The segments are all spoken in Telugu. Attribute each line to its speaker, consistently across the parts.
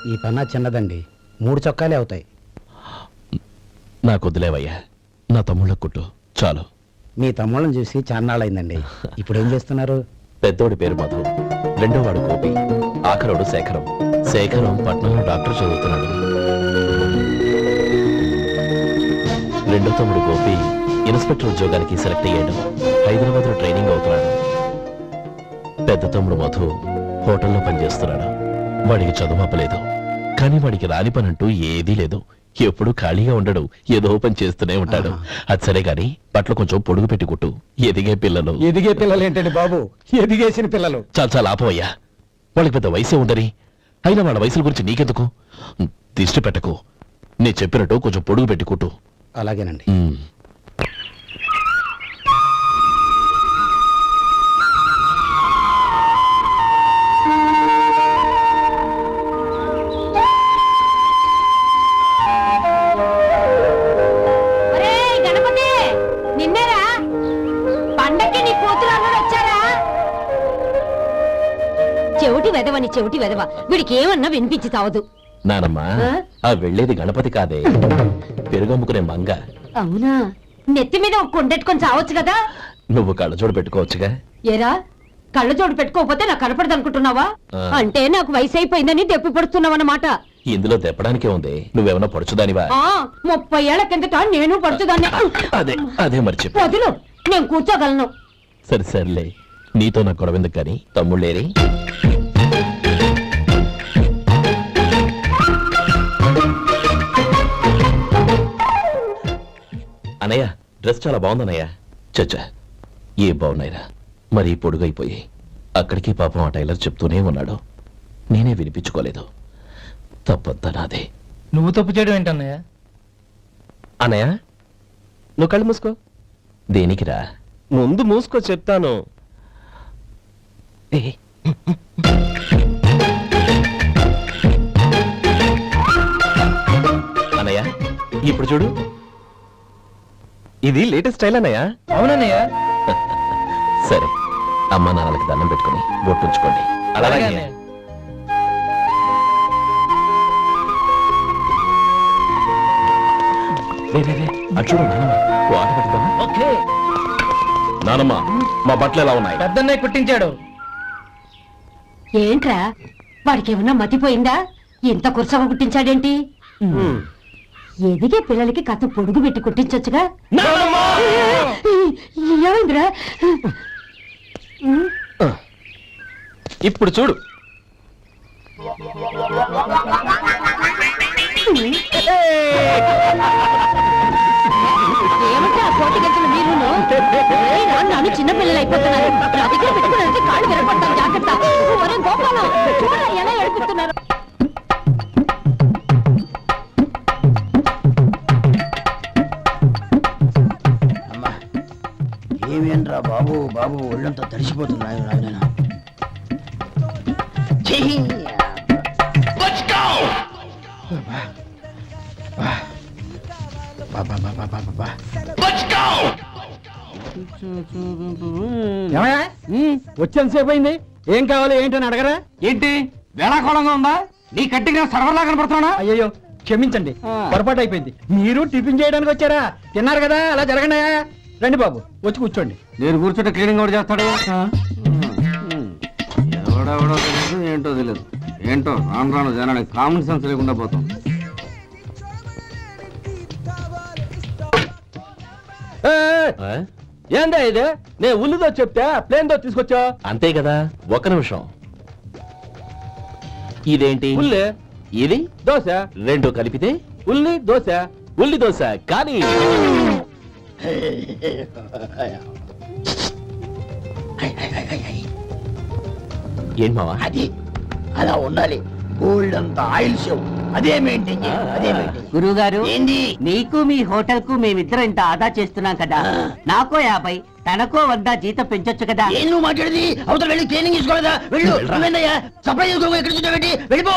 Speaker 1: ఈ పన్నా చిన్నదండి, 3 చొక్కాలే అవుతాయి.
Speaker 2: నాకు వదిలేవయ్యా, నా తమ్ముళ్ళ కుట్టు చాలు.
Speaker 1: మీ తమ్ముళ్ళని చూసి చాన్నాళ్ళైందండి. ఇప్పుడు ఏం చేస్తున్నారు?
Speaker 2: పెద్దోడి పేరు మధు, రెండోవాడు గోపి, ఆఖరోడు శేఖరం. శేఖరం పట్నంలో డాక్టర్ చదువుతున్నాడు. రెండో తమ్ముడు గోపి ఇన్స్పెక్టర్ ఉద్యోగానికి సెలెక్ట్ అయ్యాడు. హైదరాబాద్లో ట్రైనింగ్ అవుతున్నాడు. పెద్ద తమ్ముడు మధు హోటల్లో పనిచేస్తున్నాడు. వాడికి చదువు అప్పలేదు, కానీ వాడికి రాని పని అంటూ ఏదీ లేదు. ఎప్పుడు ఖాళీగా ఉండడు, ఏదో పని చేస్తూనే ఉంటాడు. అది సరే గాని బట్టలు కొంచెం పొడుగు పెట్టి కుట్టు. ఎదిగే పిల్లలు.
Speaker 1: ఎదిగే పిల్లలు ఏంటండి బాబు, ఎదిగేసిన పిల్లలు.
Speaker 2: చాలా చాలా ఆపవయ్యా, వాళ్ళకి పెద్ద వయసే ఉందని. అయినా వాళ్ళ వయసుల గురించి నీకెందుకు? దిష్టి పెట్టకు. నేను చెప్పినట్టు కొంచెం పొడుగు పెట్టి కుట్టు.
Speaker 1: అలాగేనండి.
Speaker 3: చెవిటి వెదవ, వీడికి ఏమన్నా వినిపించి తావదు.
Speaker 2: నానమ్మా, ఆ వెళ్ళేది గణపతి కాదే, పెరుగమ్ముకునే మంగ.
Speaker 3: అవునా? నెత్తి మీద ఒక కొండెట్టుకొని చావచ్చు కదా.
Speaker 2: నువ్వు కళ్ళజోడు పెట్టుకోవచ్చుగా.
Speaker 3: ఏరా, కళ్ళజోడు పెట్టుకోకపోతే నాకు కనపడదు అనుకుంటున్నావా? అంటే నాకు వయసు అయిపోయిందని దెప్పి పడుతున్నావన్నమాట.
Speaker 2: ఇందులో తెప్పడానికే ఉంది. నువ్వేమన్నా పడుచుదానివా?
Speaker 3: 30 ఏళ్ల కిందట నేను పడుచుదాన్ని.
Speaker 2: అదే మరి చెప్పు.
Speaker 3: వదులు, నేను కూర్చోగలను.
Speaker 2: సరే సర్లే, నీతో నాకు గొడవెందుకు కానీ. తమ్ముళ్ళేరి? అనయ్య, డ్రెస్ చాలా బాగుందన్నయ్య. చచ్చా, ఏ బాగున్నాయిరా, మరీ పొడుగైపోయి. అక్కడికి పాపం ఆ టైలర్ చెప్తూనే ఉన్నాడు, నేనే వినిపించుకోలేదు. తప్పంతా నాదే.
Speaker 4: నువ్వు తప్పు చేయడం ఏంటన్నయ్య?
Speaker 2: అన్నయ్య, నువ్వు కళ్ళు మూసుకో. దేనికిరా?
Speaker 5: ముందు మూసుకో చెప్తాను.
Speaker 2: అన్నయ్య, ఇప్పుడు చూడు.
Speaker 5: ఇది లేటెస్ట్ స్టైల్ అన్నయ్య.
Speaker 4: అవునన్నయ్య.
Speaker 2: సరే, అమ్మా నాన్నలకి దండం పెట్టుకుని బొట్టుంచుకోండి. అలాగే
Speaker 4: అన్నయ్య.
Speaker 2: చూడు నానమ్మ, ఆట పెట్టుకోమా?
Speaker 4: ఓకే.
Speaker 2: నానమ్మ, మా బట్టలు ఎలా ఉన్నాయి?
Speaker 4: పెద్దన్నయ్య కుట్టించాడు.
Speaker 3: ఏంట్రా, వాడికి ఏమన్నా మతిపోయిందా? ఇంత కుర్చగా కుట్టించాడేంటి? ఎదిగే పిల్లలకి కథ పొడుగు పెట్టి కుట్టించొచ్చుగా. ఏమైందిరా?
Speaker 5: ఇప్పుడు చూడు.
Speaker 3: ఏమంటే ఆ కోటి గంటలు మీరు నన్ను చిన్న పిల్లలు అయిపోతున్నారు. నా దగ్గర పెట్టుకున్నారంటే కాళ్ళు విరపడతాం, జాగ్రత్త. ఒరే గోపాలం, చూడ ఎలా ఏడిపిస్తున్నారు.
Speaker 1: ఏమేంట్రా బాబు, బాబు ఒళ్ళంతా తడిసిపోతున్నాయి. రాజనైనా వచ్చేంతసేపు అయింది. ఏం కావాలి ఏంటని అడగరా?
Speaker 4: ఏంటి వేళాకోళంగా ఉందా? నీ కట్టిగా సర్వర్లా కనపడుతున్నా?
Speaker 1: అయ్యో క్షమించండి, పొరపాటు అయిపోయింది. మీరు టిఫిన్ చేయడానికి వచ్చారా? తిన్నారు కదా, అలా జరగండి. రండి బాబు, వచ్చి కూర్చోండి.
Speaker 4: నేను కూర్చుంటే క్లీనింగ్ కూడా చేస్తాడు. ఎవడెవడో తెలియదు, ఏంటో తెలియదు. ఏంటో రాను రాను జనానికి కామన్ సెన్స్ లేకుండా పోతాం.
Speaker 5: ఏందా ఇది? నేను ఉల్లిదో చెప్తే ప్లేన్ దో తీసుకొచ్చా.
Speaker 2: అంతే కదా. ఒక్క నిమిషం. ఇదేంటి?
Speaker 5: ఉల్లి.
Speaker 2: ఇది
Speaker 5: దోశ.
Speaker 2: రెండు కలిపితే
Speaker 5: ఉల్లి దోశ.
Speaker 2: ఉల్లి దోశ. కానీ ఏం మావా?
Speaker 1: అది అలా ఉండాలి. గోల్డ్ అంత ఆయిల్ షో అదే మెయింటైన్ చేయాలి. అదే మెయింటైన్.
Speaker 6: గురువు గారు,
Speaker 1: ఏంది?
Speaker 6: నీకు మీ హోటల్ కు మేమిద్దరం ఇంత ఆదా చేస్తున్నాం కదా, నాకో 50 తనకో 100 జీతం పెంచొచ్చు కదా.
Speaker 1: ఏం నువ్వు మాట్లాడేది? అవతల వెళ్ళి ట్రైనింగ్ తీసుకోలేదా? వెళ్ళు. నువ్వేందయ్యా సప్లై చేసుకో, ఎక్కడ చూసావేంటి? వెళ్ళిపో.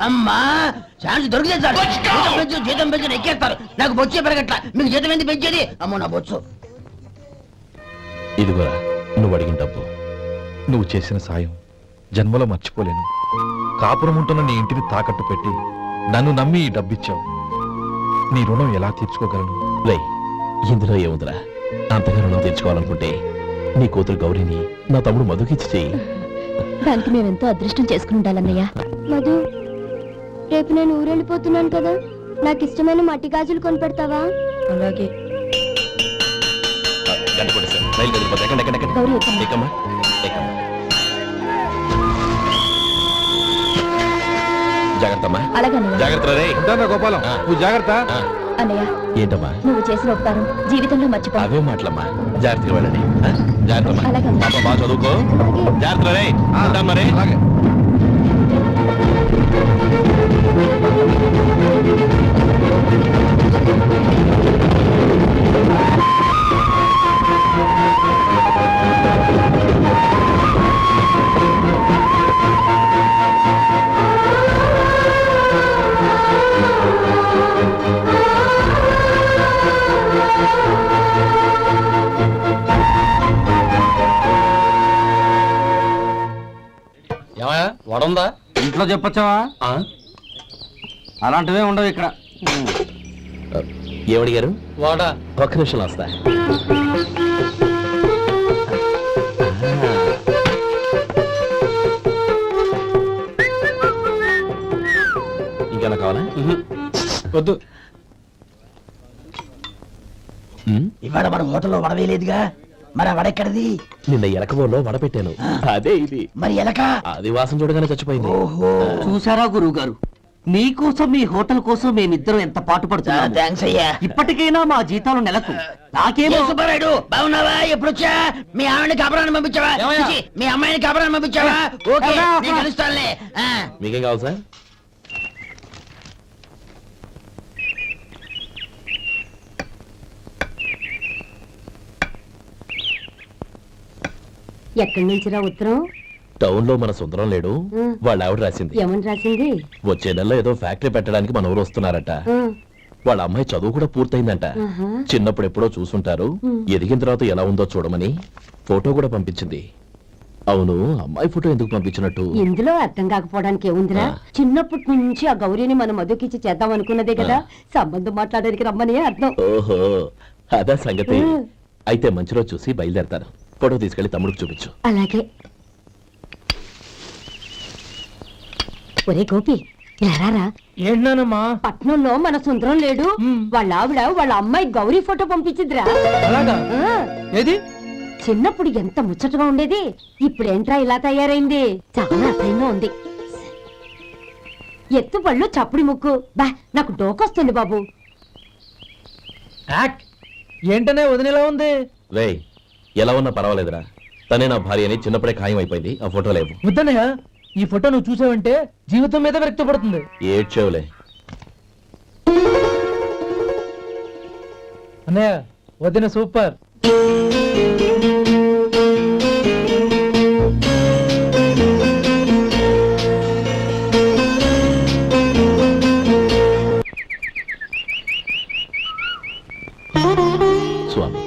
Speaker 1: అమ్మా, ఛాన్స్ దొరికితే సార్ జీతం పెంచు ఎక్కేస్తారు. నాకు బొచ్చే పెరగట్ల, మీకు జీతం ఎందుకు పెంచేది? అమ్మో నా బొచ్చు.
Speaker 2: ఇదిగోరా నువ్వు అడిగిన డబ్బు.
Speaker 7: నువ్వు చేసిన సాయం జన్మలో మర్చిపోలేను. కాపురం ఉంటున్న నీ ఇంటిని తాకట్టు పెట్టి నన్ను నమ్మి ఈ డబ్బిచ్చావు. నీ రుణం ఎలా తీర్చుకోగలను?
Speaker 2: రేయ్, ఇందులో ఏముందిరా? అంతగా రుణం తెచ్చుకోవాలనుకుంటే నీ కూతురు గౌరీని నా తమ్ముడు మధుకిచ్చి చెయ్యి.
Speaker 3: దానికి మేమెంతో అదృష్టం చేసుకుని ఉండాలన్నయ్య. మధు, రేపు నేను ఊరెళ్ళిపోతున్నాను కదా, నాకు ఇష్టమైన మట్టి గాజులు కొనిపెడతావా? అలాగే.
Speaker 2: గంట కొట్టేశాను. రైలు కదిలిపోతే ఎక్కండి, ఎక్కండి, ఎక్కండి.
Speaker 3: గౌరీ, ఎక్కమ్మా.
Speaker 2: ఎక్కమ్మా, ఎక్కమ్మా. జాగ్రత్త అమ్మా.
Speaker 3: అలాగే అన్నయ్య.
Speaker 2: జాగ్రత్త రే.
Speaker 7: ఉంటానా గోపాలం, నువ్వు జాగ్రత్త.
Speaker 3: అన్నయ్య,
Speaker 2: ఏంటమ్మా
Speaker 3: నువ్వు చేసిన ఉపకారం జీవితంలో మర్చిపో.
Speaker 2: అవే మాటలమ్మా. జాగ్రత్తగా వెళ్ళండి. జాగ్రత్త
Speaker 3: అలాగే.
Speaker 2: పాప బాగా చదువుకో. జాగ్రత్త రే. ఉంటామ్మా రే.
Speaker 7: అలాగే.
Speaker 5: వడుందా?
Speaker 4: ఇంట్లో చెప్పొచ్చావా? అలాంటివే ఉండవు ఇక్కడ.
Speaker 2: ఏమడిగారు?
Speaker 5: వాడా?
Speaker 2: ఒక్క నిమిషం వస్తా. ఇంకేనా కావాలా?
Speaker 5: వద్దు.
Speaker 1: ఇవాళ మన హోటల్లో వడవేలేదుగా, మరి ఆ వడ ఎక్కడిది?
Speaker 2: నిన్న ఎలకబోలో వడపెట్టాను. అదే ఇది.
Speaker 1: మరి ఎలక?
Speaker 2: అది వాసన చూడగానే చచ్చిపోయింది.
Speaker 1: ఓహో,
Speaker 6: చూసారా గురువు గారు, మీకోసం మీ హోటల్ కోసం మేమిద్దరం ఎంత పాటు పడుతున్నాము.
Speaker 1: థ్యాంక్స్ అయ్యా.
Speaker 6: ఇప్పటికైనా మా జీతాలు నెలకు నాకేమో.
Speaker 1: ఏ సుబ్బారాయుడు, బాగున్నావా? ఎప్పుడొచ్చా? మీ ఆవిడని కాపురాన్ని పంపించావా?
Speaker 5: ఏమయ్యా?
Speaker 1: చిచి, మీ అమ్మాయిని కాపురాన్ని పంపించావా? ఓకే, నేను కలుస్తానులే.
Speaker 2: మీకేం కావాలి సార్?
Speaker 3: ఎక్కడి నుంచిరా ఉత్తరం?
Speaker 2: టౌన్ లో మన సుందరం లేడు, వాళ్ళ ఆవిడ రాసింది.
Speaker 3: ఏమని రాసింది?
Speaker 2: వచ్చే నెలలో ఏదో ఫ్యాక్టరీ పెట్టడానికి మన ఊరు వస్తున్నారట. వాళ్ళ అమ్మాయి చదువు కూడా పూర్తయిందంట. చిన్నప్పుడు ఎప్పుడో చూసుంటారు, ఎదిగిన తర్వాత ఎలా ఉందో చూడమని ఫోటో కూడా పంపించింది. అవును, అమ్మాయి ఫోటో ఎందుకు పంపించినట్టు?
Speaker 3: ఇందులో అర్థం కాకపోవడానికి ఏముందిరా? చిన్నప్పటి నుంచి ఆ గౌరీని మనం మధుకిచ్చి చేద్దాం అనుకున్నదే కదా, సంబంధం మాట్లాడడానికి రమ్మని అర్థం.
Speaker 2: ఓహో, అదా సంగతి. అయితే మంచి రోజు చూసి బయలుదేరతాను. ఫోటో తీసుకెళ్లి తమ్ముడికి చూపించు.
Speaker 3: అలాగే. ఒరే గోపి, ఎలారా?
Speaker 5: ఏంటన్నానమ్మా?
Speaker 3: పట్నంలో మన సుందరం లేడు, వాళ్ళ ఆవిడ వాళ్ళ అమ్మాయి గౌరీ ఫోటో పంపించిద్రా.
Speaker 5: అలాగా? ఏది?
Speaker 3: చిన్నప్పుడు ఎంత ముచ్చటగా ఉండేది, ఇప్పుడేంట్రా ఇలా తయారైంది? చాలా అసహ్యంగా ఉంది. ఎత్తు పళ్ళు, చప్పుడి ముక్కు, బా నాకు డోకొస్తుంది బాబు.
Speaker 5: ఏంటనే వదిలేలా ఉంది?
Speaker 2: రేయ్, ఎలా ఉన్నా పర్వాలేదురా. తనే నా భార్య అని చిన్నప్పుడే ఖాయం అయిపోయింది. ఆ ఫోటో లేవు.
Speaker 5: వద్దనయ్య, ఈ ఫోటో నువ్వు చూసావంటే జీవితం మీద వ్యక్తపడుతుంది.
Speaker 2: ఏడ్చేవులే.
Speaker 5: అన్నయ్య, వదిన సూపర్.
Speaker 2: స్వామి,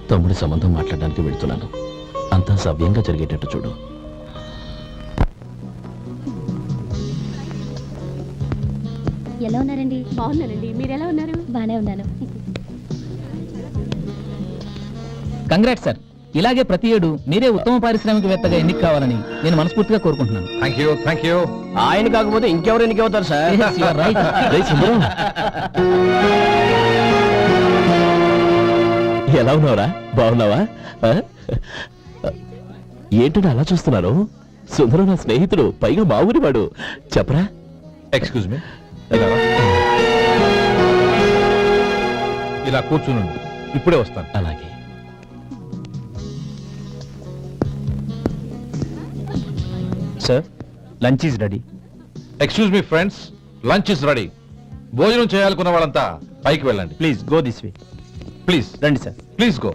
Speaker 2: తమ్ముడి సంబంధం మాట్లాడడానికి వెళ్తున్నాను. అంతా సవ్యంగా జరిగేటట్టు చూడు.
Speaker 3: ఎలా ఉన్నారండి? బాగున్నానండి. మీరు ఎలా ఉన్నారు? బానే ఉన్నాను.
Speaker 8: Congrats sir. ఇలాగే ప్రతి ఏడు మీరే ఉత్తమ పారిశ్రామికవేత్తగా ఎన్నిక కావాలని నేను మనస్ఫూర్తిగా కోరుకుంటున్నాను.
Speaker 7: Thank you, thank you.
Speaker 1: ఆయన కాకపోతే ఇంకెవరు ఎన్నికవుతారు sir?
Speaker 8: Yes, you are right.
Speaker 2: రేయ్ సుందరం, ఎలా ఉన్నావురా? బాగున్నావా? ఆ? ఏంటని అలా చూస్తున్నారు? సుందరం నా స్నేహితుడు, పైగా మా ఊరి వాడు. చెప్పరా?
Speaker 7: Excuse me. ఇలా కూర్చునుండు, ఇప్పుడే వస్తాను.
Speaker 2: అలాగే.
Speaker 8: Sir, lunch is ready.
Speaker 7: Excuse me friends, lunch is ready. భోజనం చేయాలనుకున్న వాళ్ళంతా పైకి వెళ్ళండి.
Speaker 8: Please go this way.
Speaker 7: Please
Speaker 8: రండి sir.
Speaker 7: Please go.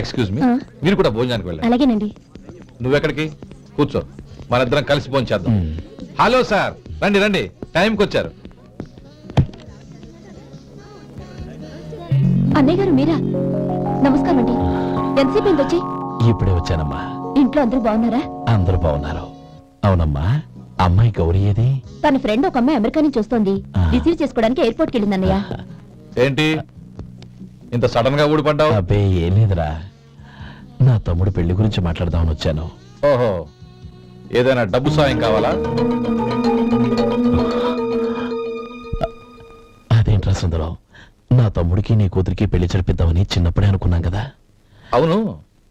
Speaker 7: Excuse me, మీరు కూడా భోజనానికి వెళ్ళండి.
Speaker 3: అలాగేనండి.
Speaker 7: నువ్వెక్కడికి? కూర్చో, మనిద్దరం కలిసి భోజనం చేద్దాం. హలో సార్, రండి రండి, టైంకి వచ్చారు.
Speaker 3: అన్నయ్య గారు మీరా? నమస్కారం అండి. ఎంతసేపు వచ్చి?
Speaker 2: ఇప్పుడే వచ్చానమ్మా.
Speaker 3: ఇంట్లో ఇంట్లో అందరూ బాగున్నారా?
Speaker 2: అందరూ బాగున్నారు. అవునమ్మా, అమ్మాయి గౌరీ ఏది?
Speaker 3: తన ఫ్రెండ్ ఒక అమ్మాయి అమెరికా నుంచి వస్తోంది. రిసీవ్ చేసుకోవడానికి ఎయిర్పోర్ట్ కి వెళ్ళిందన్నయ్య.
Speaker 7: ఏంటి ఇంత సడన్ గా ఊడిపడ్డావు?
Speaker 2: అబ్బే ఏం లేదురా, నా తమ్ముడు పెళ్లి గురించి మాట్లాడదామని వచ్చాను.
Speaker 7: ఓహో, ఏదైనా డబ్బు సాయం కావాలా?
Speaker 2: అదేంట్రా సుందరం, నా తమ్ముడికి నీ కూతురికి పెళ్లి జరిపిద్దామని చిన్నప్పుడే అనుకున్నాం కదా.
Speaker 7: అవును,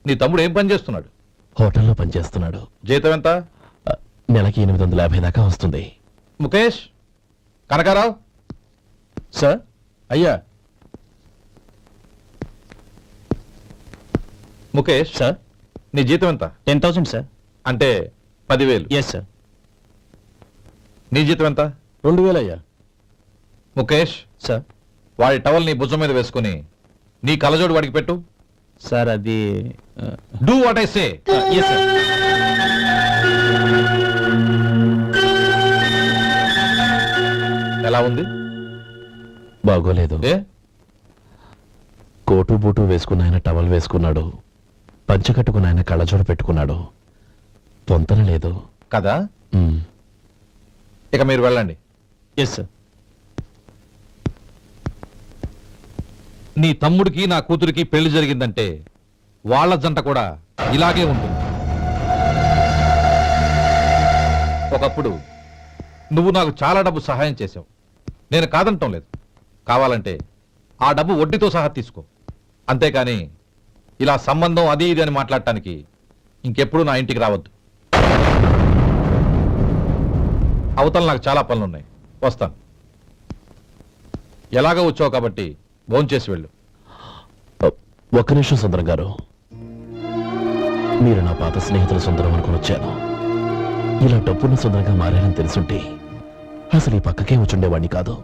Speaker 7: నీ తమ్ముడు ఏం పని చేస్తున్నాడు?
Speaker 2: హోటల్లో పనిచేస్తున్నాడు.
Speaker 7: జీతం ఎంత?
Speaker 2: నెలకి 850 దాకా వస్తుంది.
Speaker 7: ముఖేష్, కనకారావు.
Speaker 5: సార్. అయ్యా.
Speaker 7: ముఖేష్
Speaker 5: సార్.
Speaker 7: నీ జీతం ఎంత?
Speaker 5: 10,000 సార్.
Speaker 7: అంటే 10,000.
Speaker 5: Yes sir.
Speaker 7: నీ జీతం ఎంత?
Speaker 5: 2,000 అయ్యా.
Speaker 7: ముఖేష్,
Speaker 5: సార్.
Speaker 7: వాడి టవల్ నీ భుజం మీద వేసుకుని నీ కలజోడు వాడికి పెట్టు.
Speaker 5: సార్ అది
Speaker 7: do what I say.
Speaker 5: Yes sir.
Speaker 7: ఎలా ఉంది?
Speaker 2: బాగోలేదు.
Speaker 7: ఏ?
Speaker 2: కోటు బూటు వేసుకున్న ఆయన టవల్ వేసుకున్నాడు, పంచె కట్టుకున్న ఆయన కళ్ళజోడు పెట్టుకున్నాడు. పొంతన లేదు
Speaker 7: కదా.
Speaker 2: ఉమ్.
Speaker 7: ఇక మీరు వెళ్ళండి.
Speaker 5: Yes sir.
Speaker 7: నీ తమ్ముడికి నా కూతురికి పెళ్లి జరిగిందంటే వాళ్ళ జంట కూడా ఇలాగే ఉంటుంది. ఒకప్పుడు నువ్వు నాకు చాలా డబ్బు సహాయం చేశావు, నేను కాదంటం లేదు. కావాలంటే ఆ డబ్బు వడ్డీతో సహా తీసుకో. అంతేకాని ఇలా సంబంధం అది ఇది అని మాట్లాడటానికి ఇంకెప్పుడు నా ఇంటికి రావద్దు. అవతల నాకు చాలా పనులున్నాయి, వస్తాను. ఎలాగో వచ్చావు కాబట్టి భోంచేసి వెళ్ళు.
Speaker 2: ఒక్క నిమిషం సుందరం గారు, మీరు నా పాత స్నేహితుల సుందరం అనుకుని వచ్చాను. ఇలా డబ్బున్న సుందరంగా మారానని తెలుసుంటే అసలు ఈ పక్కకే వచ్చుండేవాడిని కాదు.